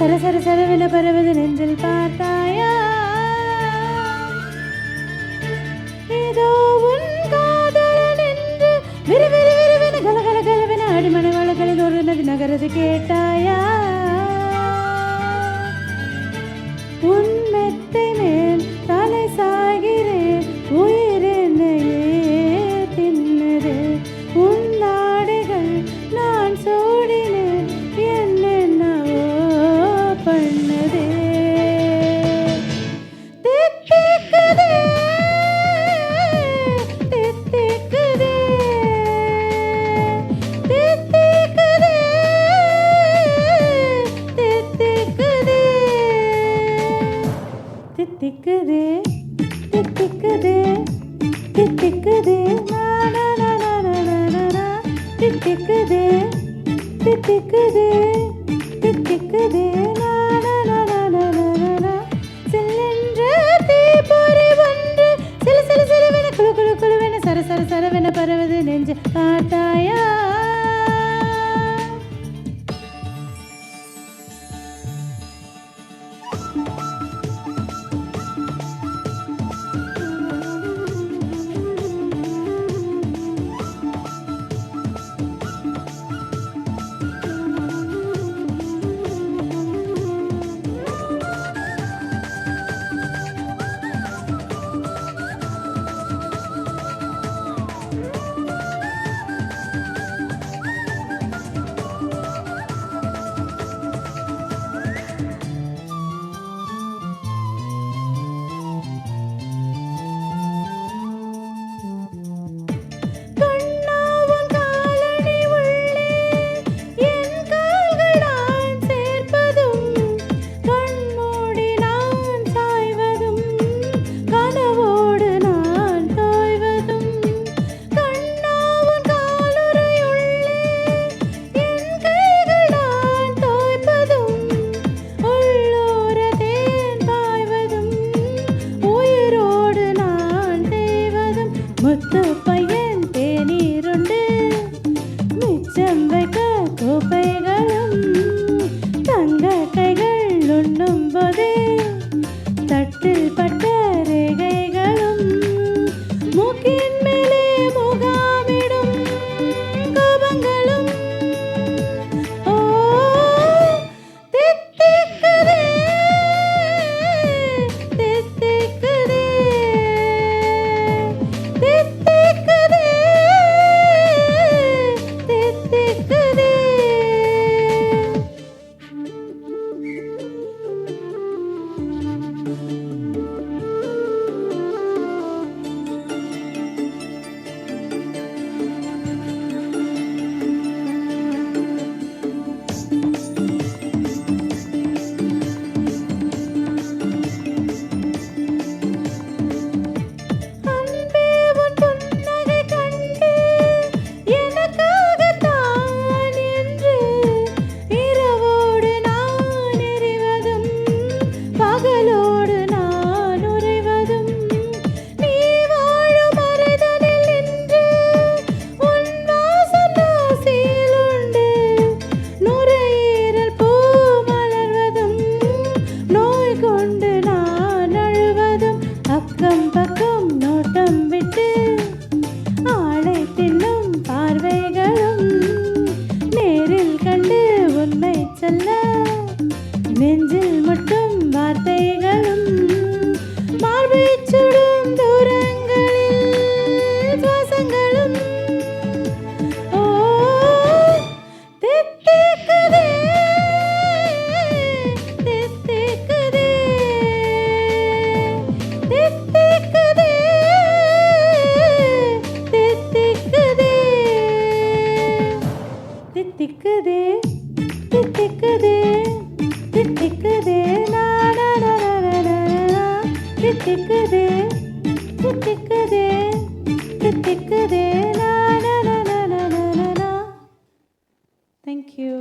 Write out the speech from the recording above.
சர சர சரவென பரவது நெஞ்சில் பார்த்தாயா ஏதோ உன் காதலன் என்று விறுவிறு விறுவென கலகல கலவென அடிமன வளகளில் ஒரு நதி நகரது கேட்டாயா உன் மெத்தை மேல் தலை சாகிறேன் உயிர் என்னையே தின்னது உன் நாடுகள் நான் சூடினேன் என்னென்னவோ பண்ணதே தித்திக்குதே தித்திக்குதே தித்திக்குதே தித்திக்குதே தித்திக்குதே தித்திக்குதே தித்திக்குதே நா நா நா நா நா நா நா தித்திக்குதே தித்திக்குதே தித்திக்குதே நா நா நா நா நா நா நா சில்லென்ற தீப்பொறி ஒன்று சிலு சிலு சிலுவென குளு குளு குளுவென சர சர சரவென பரவது நெஞ்சு பார்த்தாயா முத்து பையன் தேநீருண்டு மிச்சம் வைக்க கோப்பைகளும் தங்க கைகள் உண்ணும் போதே தட்டில் பட்ட ரேகைகளும் மூக்கின் மேலே முகாமிடும் கோபங்களும் ஓ தித்திக்குதே தித்திக்குதே தித்திக்குதே தித்திக்குதே அன்பே உன் புன்னகை கண்டு எனக்காகத்தான் என்று இரவோடு நான் எரிவதும் பகலோடு நான் உறைவதும் நீ வாழும் அறைதலில் நின்று உன் வாசம் நாசியில் உண்டு நுரையீரல் பூ மலர்வதும் நோய் கொண்டு நான் அழுவதும் அக்கம் பக்கம் நோட்டம் விட்டு ஆளை தின்னும் பார்வைகளும் நேரில் கண்டு உண்மை சொல்ல நெஞ்சில் முட்டும் வார்த்தைகளும் மார்பை சுடும் தூரங்களில் சுவாசங்களும் ஓ தித்திக்குதே தித்திக்குதே தித்திக்குதே தித்திக்குதே தித்திக்குதே தித்திக்குதே தித்திக்குதே நா நா நா நா நா நா நா தித்திக்குதே தித்திக்குதே தித்திக்குதே நா நா நா நா நா நா நா. Thank you.